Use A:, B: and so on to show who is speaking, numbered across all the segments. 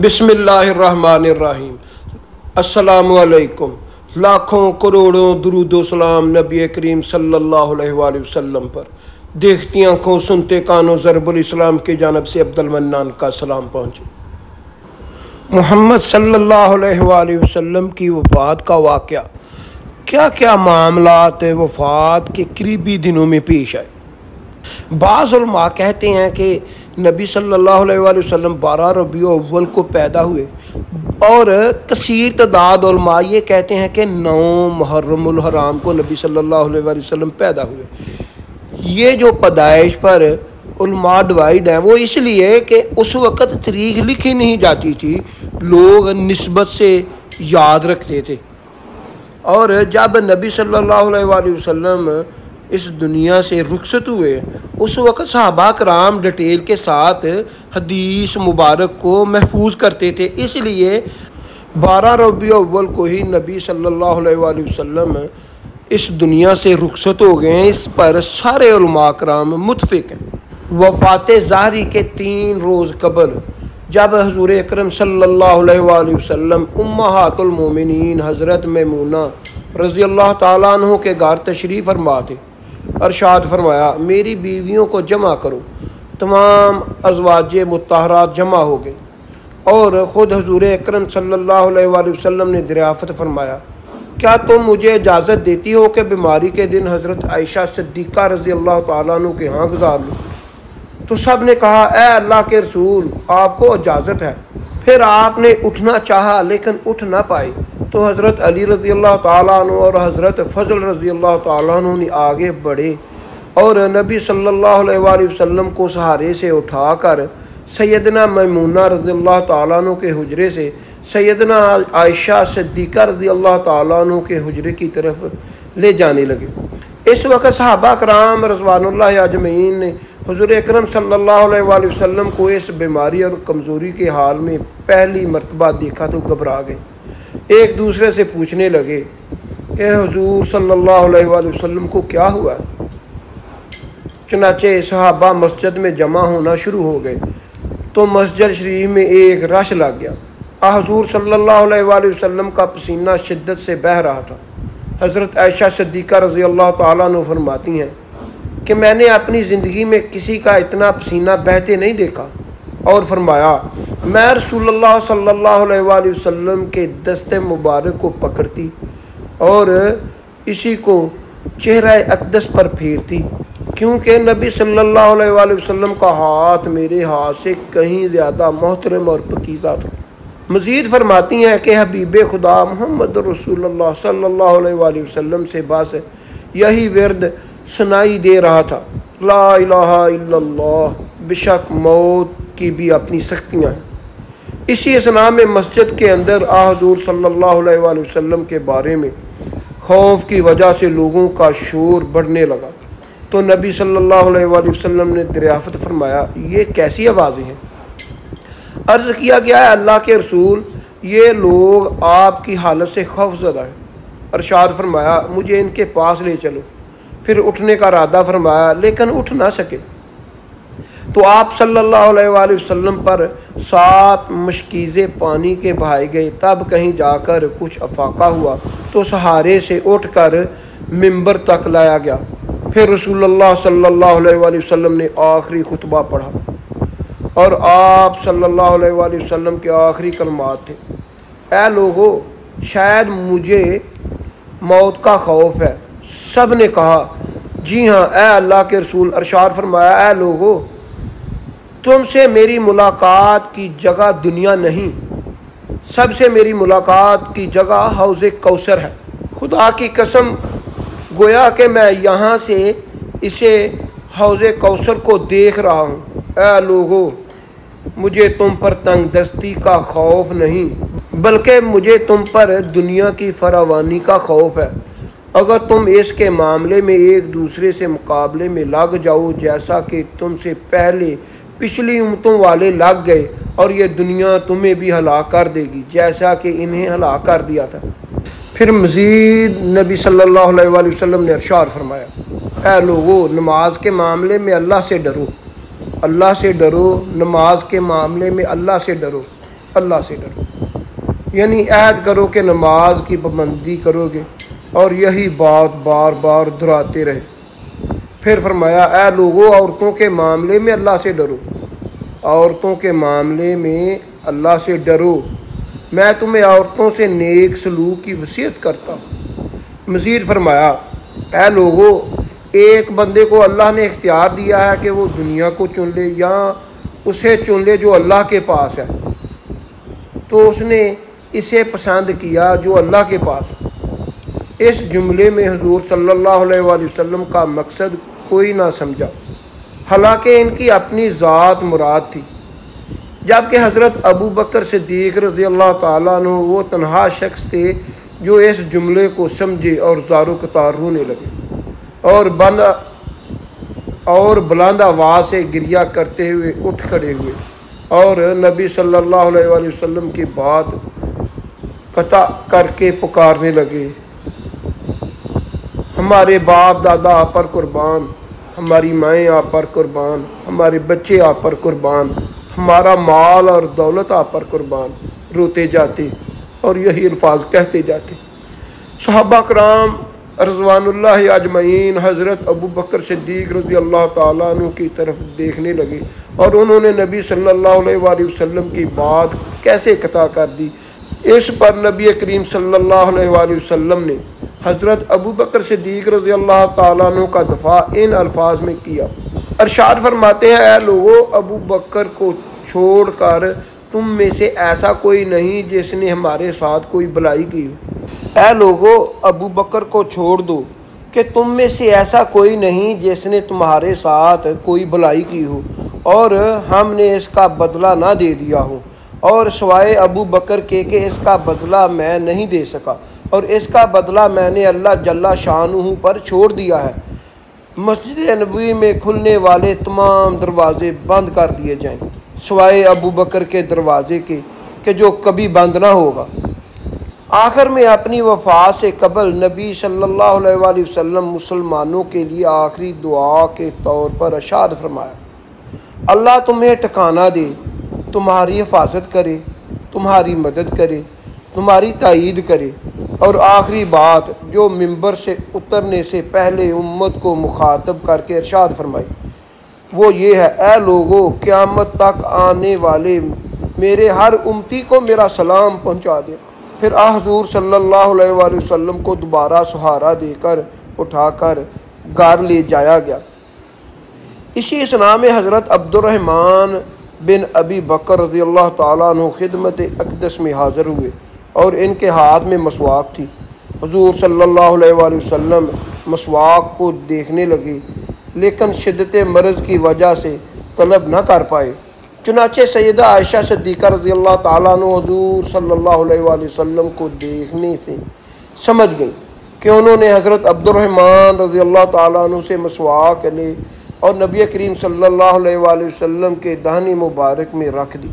A: بسم اللہ الرحمن الرحیم۔ السلام علیکم۔ لاکھوں کروڑوں درود و سلام نبی کریم صلی اللہ علیہ وآلہ وسلم پر۔ دیکھتی آنکھوں سنتے کانوں ضرب الاسلام کی جانب سے عبد المنان کا سلام پہنچے۔ محمد صلی اللہ علیہ وآلہ وسلم کی وفات کا واقعہ، کیا کیا معاملات وفات کے قریبی دنوں میں پیش آئے۔ بعض علماء کہتے ہیں کہ نبی صلی اللہ علیہ وآلہ وسلم 12 ربیع الاول کو پیدا ہوئے، اور کثیر تعداد علماء یہ کہتے ہیں کہ 9 محرم الحرام کو نبی صلی اللہ علیہ وآلہ وسلم پیدا ہوئے۔ یہ جو پیدائش پر علماء ڈیوائیڈ ہیں وہ اس لیے کہ اس وقت تاریخ لکھی نہیں جاتی تھی، لوگ نسبت سے یاد رکھتے تھے، اور جب نبی صلی اللہ علیہ وآلہ وسلم اس دنیا سے رخصت ہوئے اس وقت صحابہ کرام ڈیٹیل کے ساتھ حدیث مبارک کو محفوظ کرتے تھے، اس لیے 12 ربیع الاول کو ہی نبی صلی اللہ علیہ وآلہ وسلم اس دنیا سے رخصت ہو گئے ہیں۔ اس پر سارے علماء کرام متفق ہیں۔ وفات ظاہری کے 3 روز قبل جب حضور اکرم صلی اللہ علیہ وآلہ وسلم امہات المومنین حضرت میمونہ رضی اللہ تعالیٰ عنہ کے گھر تشریف فرما تھے، ارشاد فرمایا میری بیویوں کو جمع کرو۔ تمام ازواج مطہرات جمع ہو گئے، اور خود حضور اکرم صلی اللہ علیہ وآلہ وسلم نے دریافت فرمایا کیا تم مجھے اجازت دیتی ہو کہ بیماری کے دن حضرت عائشہ صدیقہ رضی اللہ تعالیٰ عنہ کے ہاں گزار لوں؟ تو سب نے کہا اے اللہ کے رسول، آپ کو اجازت ہے۔ پھر آپ نے اٹھنا چاہا لیکن اٹھ نہ پائے، تو حضرت علی رضی اللہ تعالیٰ عنہ اور حضرت فضل رضی اللہ تعالیٰ عنہ نے آگے بڑھے اور نبی صلی اللہ علیہ وآلہ وسلم کو سہارے سے اٹھا کر سیدنا میمونہ رضی اللہ تعالیٰ عنہ کے حجرے سے سیدنا عائشہ صدیقہ رضی اللہ تعالیٰ عنہ کے حجرے کی طرف لے جانے لگے۔ اس وقت صحابہ کرام رضوان اللہ اجمعین نے حضور اکرم صلی اللہ علیہ وآلہ وسلم کو اس بیماری اور کمزوری کے حال میں پہلی مرتبہ دیکھا تو گھبرا گئے، ایک دوسرے سے پوچھنے لگے کہ حضور صلی اللہ علیہ وآلہ وسلم کو کیا ہوا۔ چنانچہ صحابہ مسجد میں جمع ہونا شروع ہو گئے تو مسجد شریف میں ایک رش لگ گیا۔ حضور صلی اللہ علیہ وآلہ وسلم کا پسینہ شدت سے بہہ رہا تھا۔ حضرت عائشہ صدیقہ رضی اللہ تعالیٰ عنہ فرماتی ہیں کہ میں نے اپنی زندگی میں کسی کا اتنا پسینہ بہتے نہیں دیکھا، اور فرمایا میں رسول اللہ صلی اللہ علیہ وآلہ وسلم کے دست مبارک کو پکڑتی اور اسی کو چہرہ اقدس پر پھیرتی، کیونکہ نبی صلی اللہ علیہ وآلہ وسلم کا ہاتھ میرے ہاتھ سے کہیں زیادہ محترم اور پاکیزہ تھا۔ مزید فرماتی ہیں کہ حبیب خدا محمد رسول اللہ صلی اللہ علیہ وآلہ وسلم سے بس یہی ورد سنائی دے رہا تھا، لا الہ الا اللہ، بے شک موت کی بھی اپنی سختیاں ہیں۔ اسی اثناء میں مسجد کے اندر حضور صلی اللہ علیہ وآلہ وسلم کے بارے میں خوف کی وجہ سے لوگوں کا شور بڑھنے لگا، تو نبی صلی اللہ علیہ وآلہ وسلم نے دریافت فرمایا یہ کیسی آوازیں ہیں؟ عرض کیا گیا ہے اللہ کے رسول، یہ لوگ آپ کی حالت سے خوف زدہ ہیں۔ ارشاد فرمایا مجھے ان کے پاس لے چلو۔ پھر اٹھنے کا ارادہ فرمایا لیکن اٹھ نہ سکے، تو آپ صلی اللہ علیہ وآلہ وسلم پر 7 مشکیزیں پانی کے بہائے گئے۔ تب کہیں جا کر کچھ افاقہ ہوا تو سہارے سے اٹھ کر منبر تک لایا گیا۔ پھر رسول اللہ صلی اللہ علیہ وآلہ وسلم نے آخری خطبہ پڑھا، اور آپ صلی اللہ علیہ وآلہ وسلم کے آخری کلمات تھے اے لوگو، شاید مجھے موت کا خوف ہے۔ سب نے کہا جی ہاں اے اللہ کے رسول۔ ارشاد فرمایا اے لوگو، تم سے میری ملاقات کی جگہ دنیا نہیں، سب سے میری ملاقات کی جگہ حوض کوثر ہے۔ خدا کی قسم گویا کہ میں یہاں سے اسے حوض کوثر کو دیکھ رہا ہوں۔ اے لوگو، مجھے تم پر تنگ دستی کا خوف نہیں، بلکہ مجھے تم پر دنیا کی فراوانی کا خوف ہے۔ اگر تم اس کے معاملے میں ایک دوسرے سے مقابلے میں لگ جاؤ جیسا کہ تم سے پہلے پچھلی امتوں والے لگ گئے، اور یہ دنیا تمہیں بھی ہلاک کر دے گی جیسا کہ انہیں ہلاک کر دیا تھا۔ پھر مزید نبی صلی اللہ علیہ وآلہ وسلم نے ارشاد فرمایا اے لوگو، نماز کے معاملے میں اللہ سے ڈرو، اللہ سے ڈرو، نماز کے معاملے میں اللہ سے ڈرو۔ اللہ سے ڈرو، یعنی عہد کرو کہ نماز کی پابندی کرو گے اور یہی بات بار بار دہراتے رہے۔ پھر فرمایا اے لوگو عورتوں کے معاملے میں اللہ سے ڈرو، عورتوں کے معاملے میں اللہ سے ڈرو، میں تمہیں عورتوں سے نیک سلوک کی وصیت کرتا ہوں۔ مزید فرمایا اے لوگو ایک بندے کو اللہ نے اختیار دیا ہے کہ وہ دنیا کو چن لے یا اسے چن لے جو اللہ کے پاس ہے، تو اس نے اسے پسند کیا جو اللہ کے پاس ہے۔ اس جملے میں حضور صلی اللہ علیہ وآلہ وسلم کا مقصد کوئی نہ سمجھا، حالانکہ ان کی اپنی ذات مراد تھی، جبکہ حضرت ابو بکر صدیق رضی اللہ تعالیٰ عنہ وہ تنہا شخص تھے جو اس جملے کو سمجھے اور زارو قطار رونے لگے اور بلند آواز سے گریہ کرتے ہوئے اٹھ کھڑے ہوئے اور نبی صلی اللہ علیہ وآلہ وسلم کی بات قطع کر کے پکارنے لگے، ہمارے باپ دادا آپ پر قربان، ہماری مائیں آپ پر قربان، ہمارے بچے آپ پر قربان، ہمارا مال اور دولت آپ پر قربان۔ روتے جاتے اور یہی الفاظ کہتے جاتے۔ صحابہ کرام رضوان اللہ اجمعین حضرت ابو بکر صدیق رضی اللہ تعالیٰ عنہ کی طرف دیکھنے لگے اور انہوں نے نبی صلی اللہ علیہ وآلہ وسلم کی بات کیسے قطع کر دی۔ اس پر نبی کریم صلی اللہ علیہ وآلہ وسلم نے حضرت ابو بکر صدیق رضی اللہ تعالیٰ عنہ کا دفاع ان الفاظ میں کیا۔ ارشاد فرماتے ہیں اے لوگو ابو بکر کو چھوڑ کر تم میں سے ایسا کوئی نہیں جس نے ہمارے ساتھ کوئی بھلائی کی ہو۔ اے لوگو ابو بکر کو چھوڑ دو کہ تم میں سے ایسا کوئی نہیں جس نے تمہارے ساتھ کوئی بھلائی کی ہو اور ہم نے اس کا بدلہ نہ دے دیا ہو، اور سوائے ابو بکر کے کہ اس کا بدلہ میں نہیں دے سکا اور اس کا بدلہ میں نے اللہ جل شانہ پر چھوڑ دیا ہے۔ مسجد نبوی میں کھلنے والے تمام دروازے بند کر دیے جائیں سوائے ابو بکر کے دروازے کے کہ جو کبھی بند نہ ہوگا۔ آخر میں اپنی وفات سے قبل نبی صلی اللہ علیہ وآلہ وسلم مسلمانوں کے لیے آخری دعا کے طور پر ارشاد فرمایا، اللہ تمہیں ٹھکانہ دے، تمہاری حفاظت کرے، تمہاری مدد کرے، تمہاری تائید کرے۔ اور آخری بات جو ممبر سے اترنے سے پہلے امت کو مخاطب کر کے ارشاد فرمائی وہ یہ ہے، اے لوگو قیامت تک آنے والے میرے ہر امتی کو میرا سلام پہنچا دے۔ پھر حضور صلی اللہ علیہ وآلہ وسلم کو دوبارہ سہارا دے کر اٹھا کر گھر لے جایا گیا۔ اسی اثناء میں حضرت عبد الرحمن بن ابی بکر رضی اللہ تعالیٰ عنہ خدمت اقدس میں حاضر ہوئے اور ان کے ہاتھ میں مسواک تھی۔ حضور صلی اللہ علیہ وآلہ وسلم مسواک کو دیکھنے لگے لیکن شدت مرض کی وجہ سے طلب نہ کر پائے، چنانچہ سیدہ عائشہ صدیقہ رضی اللہ تعالیٰ عنہ حضور صلی اللہ علیہ وآلہ وسلم کو دیکھنے سے سمجھ گئیں کہ انہوں نے حضرت عبد الرحمن رضی اللہ تعالیٰ عنہ سے مسواک لے اور نبی کریم صلی اللہ علیہ وآلہ وسلم کے دہن مبارک میں رکھ دی،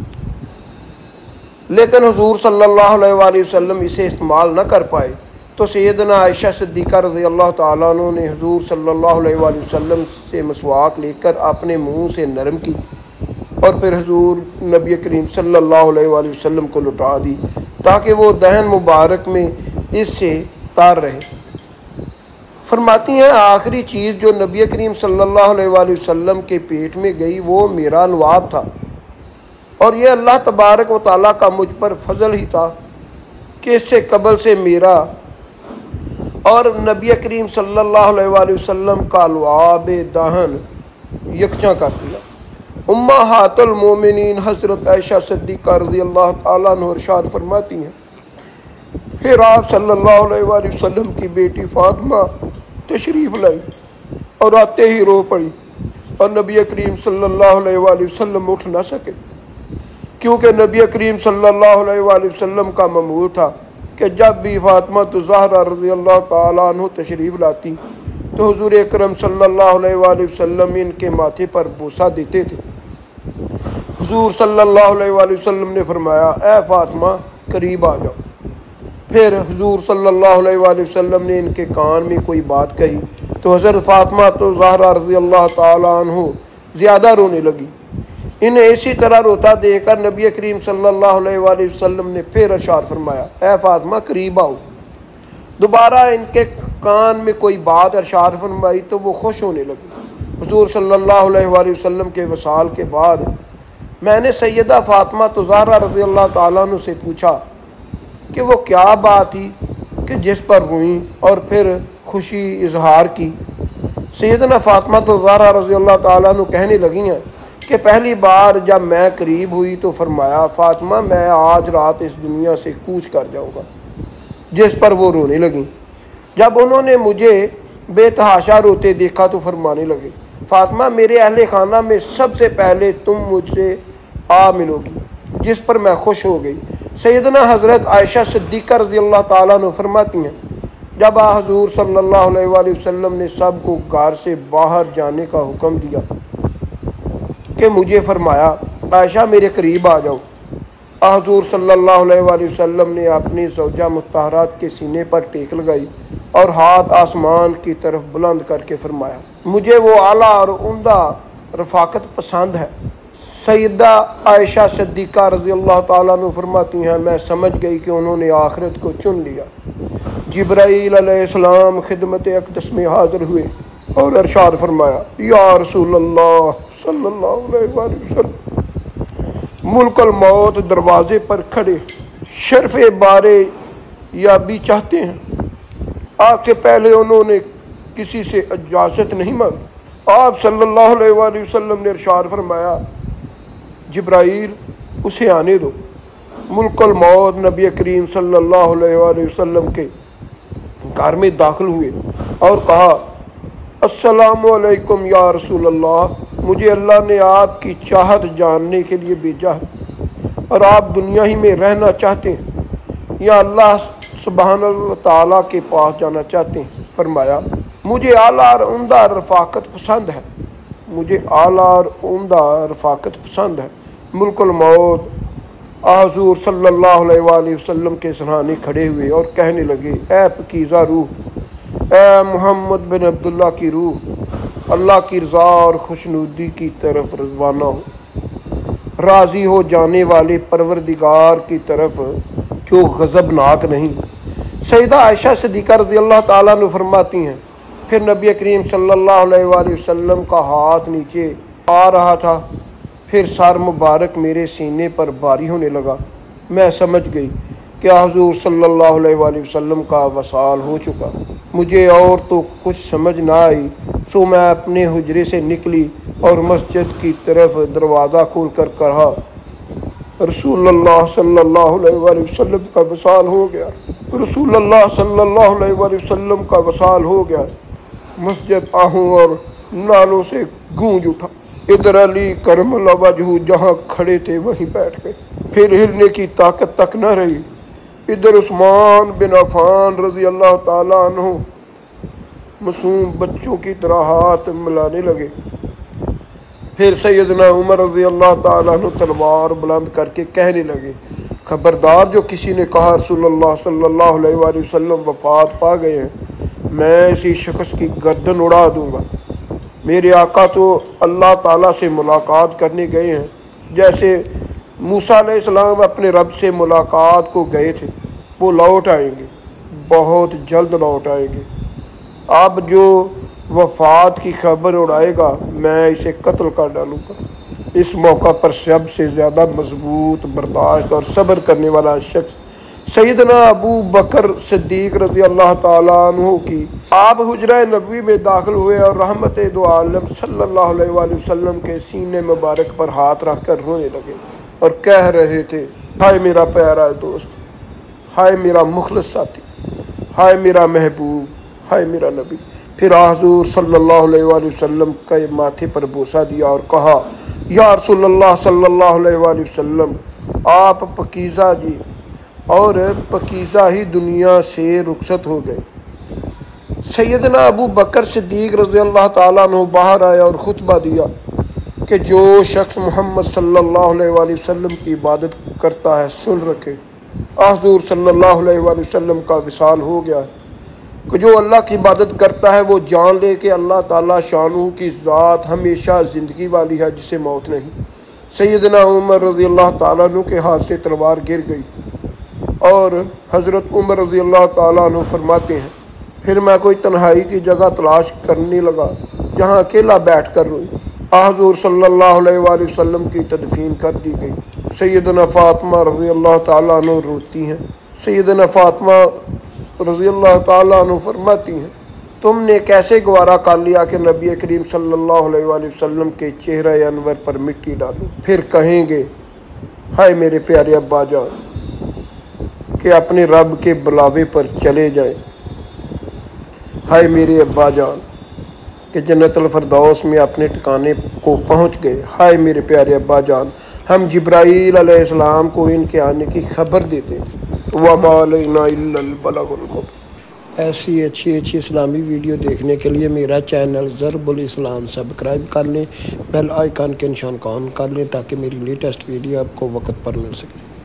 A: لیکن حضور صلی اللہ علیہ وآلہ وسلم اسے استعمال نہ کر پائے تو سیدنا عائشہ صدیقہ رضی اللہ تعالیٰ عنہ نے حضور صلی اللہ علیہ وآلہ وسلم سے مسواک لے کر اپنے منہ سے نرم کی اور پھر حضور نبی کریم صلی اللہ علیہ وآلہ وسلم کو لٹا دی تاکہ وہ دہن مبارک میں اس سے تار رہے۔ فرماتی ہیں آخری چیز جو نبی کریم صلی اللہ علیہ وآلہ وسلم کے پیٹ میں گئی وہ میرا لعاب تھا، اور یہ اللہ تبارک و تعالیٰ کا مجھ پر فضل ہی تھا کہ اس سے قبل سے میرا اور نبی کریم صلی اللہ علیہ وآلہ وسلم کا لعاب دہن یکجا کر دیا۔ امہات المومنین حضرت عائشہ صدیقہ رضی اللہ تعالیٰ عنہ ارشاد فرماتی ہیں پھر آپ صلی اللہ علیہ وآلہ وسلم کی بیٹی فاطمہ تشریف لائی اور آتے ہی رو پڑی اور نبی کریم صلی اللہ علیہ وآلہ وسلم اٹھ نہ سکے، کیونکہ نبی کریم صلی اللہ علیہ وآلہ وسلم کا معمول تھا کہ جب بھی فاطمہ زہرا رضی اللہ تعالیٰ عنہ تشریف لاتی تو حضور اکرم صلی اللہ علیہ وآلہ وسلم ان کے ماتھے پر بوسہ دیتے تھے۔ حضور صلی اللہ علیہ وآلہ وسلم نے فرمایا اے فاطمہ قریب آ جاؤ۔ پھر حضور صلی اللہ علیہ وآلہ وسلم نے ان کے کان میں کوئی بات کہی تو حضرت فاطمہ زہرا رضی اللہ تعالیٰ عنہ زیادہ رونے لگی۔ انہیں اسی طرح روتا دیکھ کر نبی کریم صلی اللہ علیہ وآلہ وسلم نے پھر ارشاد فرمایا، اے فاطمہ قریب آؤ۔ دوبارہ ان کے کان میں کوئی بات ارشاد فرمائی تو وہ خوش ہونے لگی۔ حضور صلی اللہ علیہ وآلہ وسلم کے وصال کے بعد میں نے سیدہ فاطمہ زہرا رضی اللہ تعالیٰ عنہ سے پوچھا کہ وہ کیا بات تھی کہ جس پر روئیں اور پھر خوشی اظہار کی۔ سیدنا فاطمہ زہرا رضی اللہ تعالیٰ عنہ کہنے لگی ہیں کہ پہلی بار جب میں قریب ہوئی تو فرمایا، فاطمہ میں آج رات اس دنیا سے کوچ کر جاؤں گا، جس پر وہ رونے لگیں۔ جب انہوں نے مجھے بے تحاشا روتے دیکھا تو فرمانے لگے، فاطمہ میرے اہل خانہ میں سب سے پہلے تم مجھ سے آ ملو گی، جس پر میں خوش ہو گئی۔ سیدنا حضرت عائشہ صدیقہ رضی اللہ تعالیٰ عنہ فرماتی ہیں، جب حضور صلی اللہ علیہ وآلہ وسلم نے سب کو گھر سے باہر جانے کا حکم دیا کہ مجھے فرمایا، عائشہ میرے قریب آ جاؤ۔ حضور صلی اللہ علیہ وآلہ وسلم نے اپنی زوجہ مطہرات کے سینے پر ٹیک لگائی اور ہاتھ آسمان کی طرف بلند کر کے فرمایا، مجھے وہ اعلیٰ اور عمدہ رفاقت پسند ہے۔ سیدہ عائشہ صدیقہ رضی اللہ تعالیٰ عنہ فرماتی ہیں، میں سمجھ گئی کہ انہوں نے آخرت کو چن لیا۔ جبرائیل علیہ السلام خدمت اقدس میں حاضر ہوئے اور ارشاد فرمایا، یا رسول اللہ صلی اللہ علیہ وآلہ وسلم، ملک الموت دروازے پر کھڑے شرف بارے یا بھی چاہتے ہیں۔ آپ سے پہلے انہوں نے کسی سے اجازت نہیں مانگی۔ آپ صلی اللہ علیہ وآلہ وسلم نے ارشاد فرمایا، جبرائیل اسے آنے دو۔ ملک الموت نبی کریم صلی اللہ علیہ وآلہ وسلم کے گھر میں داخل ہوئے اور کہا، السلام علیکم یا رسول اللہ، مجھے اللہ نے آپ کی چاہت جاننے کے لیے بھیجا ہے اور آپ دنیا ہی میں رہنا چاہتے ہیں یا اللہ سبحانہ و تعالیٰ کے پاس جانا چاہتے ہیں؟ فرمایا، مجھے اعلیٰ اور عمدہ رفاقت پسند ہے، مجھے اعلیٰ اور عمدہ رفاقت پسند ہے۔ ملک الموت حضور صلی اللہ علیہ وآلہ وسلم کے سرانے کھڑے ہوئے اور کہنے لگے، اے پاکیزہ روح، اے محمد بن عبداللہ کی روح، اللہ کی رضا اور خوشنودی کی طرف روانہ ہو، راضی ہو جانے والے پروردگار کی طرف جو غضبناک نہیں۔ سیدہ عائشہ صدیقہ رضی اللہ تعالیٰ عنہ فرماتی ہیں، پھر نبی کریم صلی اللہ علیہ وآلہ وسلم کا ہاتھ نیچے آ رہا تھا، پھر سر مبارک میرے سینے پر باری ہونے لگا۔ میں سمجھ گئی کہ حضور صلی اللہ علیہ وآلہ وسلم کا وصال ہو چکا۔ مجھے اور تو کچھ سمجھ نہ آئی، سو میں اپنے حجرے سے نکلی اور مسجد کی طرف دروازہ کھول کر کہا، رسول اللہ صلی اللہ علیہ وآلہ وسلم کا وصال ہو گیا، رسول اللہ صلی اللہ علیہ وآلہ وسلم کا وصال ہو گیا۔ مسجد آہوں اور نالوں سے گونج اٹھا۔ ادھر علی کرم اللہ وجہہ جہاں کھڑے تھے وہیں بیٹھ گئے، پھر ہلنے کی طاقت تک نہ رہی۔ ادھر عثمان بن عفان رضی اللہ تعالیٰ عنہ معصوم بچوں کی طرح ہاتھ ملانے لگے۔ پھر سیدنا عمر رضی اللہ تعالیٰ عنہ تلوار بلند کر کے کہنے لگے، خبردار جو کسی نے کہا رسول اللہ صلی اللہ علیہ وآلہ وسلم وفات پا گئے ہیں، میں اسی شخص کی گردن اڑا دوں گا۔ میرے آقا تو اللہ تعالیٰ سے ملاقات کرنے گئے ہیں، جیسے موسیٰ علیہ السلام اپنے رب سے ملاقات کو گئے تھے۔ وہ لوٹ آئیں گے، بہت جلد لوٹ آئیں گے۔ اب جو وفات کی خبر اڑائے گا میں اسے قتل کر ڈالوں گا۔ اس موقع پر سب سے زیادہ مضبوط برداشت اور صبر کرنے والا شخص سیدنا ابو بکر صدیق رضی اللہ تعالیٰ عنہ کی۔ آپ حجرہ نبوی میں داخل ہوئے اور رحمت دو عالم صلی اللہ علیہ وآلہ وسلم کے سینے مبارک پر ہاتھ رکھ کر رونے لگے اور کہہ رہے تھے، ہائے میرا پیارا دوست، ہائے میرا مخلص ساتھی، ہائے میرا محبوب، ہائے میرا نبی۔ پھر حضور صلی اللہ علیہ وآلہ وسلم کے ماتھے پر بوسہ دیا اور کہا، یا رسول اللہ صلی اللہ علیہ وآلہ وسلم، آپ پاکیزہ جی اور پاکیزہ ہی دنیا سے رخصت ہو گئے۔ سیدنا ابو بکر صدیق رضی اللہ تعالیٰ عنہ باہر آیا اور خطبہ دیا کہ جو شخص محمد صلی اللہ علیہ وآلہ وسلم کی عبادت کرتا ہے سن رکھے، حضور صلی اللہ علیہ وآلہ وسلم کا وصال ہو گیا ہے۔ کہ جو اللہ کی عبادت کرتا ہے وہ جان لے کہ اللہ تعالیٰ شانہ کی ذات ہمیشہ زندگی والی ہے جسے موت نہیں۔ سیدنا عمر رضی اللہ تعالیٰ عنہ کے ہاتھ سے تلوار گر گئی اور حضرت عمر رضی اللہ تعالیٰ عنہ فرماتے ہیں پھر میں کوئی تنہائی کی جگہ تلاش کرنے لگا جہاں اکیلا بیٹھ کر روئی۔ حضور صلی اللہ علیہ وآلہ وسلم کی تدفین کر دی گئی۔ سیدنا فاطمہ رضی اللہ تعالیٰ عنہ روتی ہیں۔ سیدنا فاطمہ رضی اللہ تعالیٰ عنہ فرماتی ہیں تم نے کیسے گوارا کر لیا کہ نبی کریم صلی اللہ علیہ وآلہ وسلم کے چہرہ انور پر مٹی ڈالو، پھر کہیں گے ہائے میرے پیارے ابا جان کہ اپنے رب کے بلاوے پر چلے جائیں، ہائے میرے ابا جان کہ جنت الفردوس میں اپنے ٹھکانے کو پہنچ گئے، ہائے میرے پیارے ابا جان ہم جبرائیل علیہ السلام کو ان کے آنے کی خبر دیتے وَمَا عَلَيْنَا إِلَّا الْبَلَاغُ الْمُبِينُ۔ ایسی اچھی اسلامی ویڈیو دیکھنے کے لیے میرا چینل ضرب الاسلام سبسکرائب کر لیں، بیل آئیکن کے نشان کو آن کر لیں تاکہ میری لیٹسٹ ویڈیو آپ کو وقت پر مل سکے۔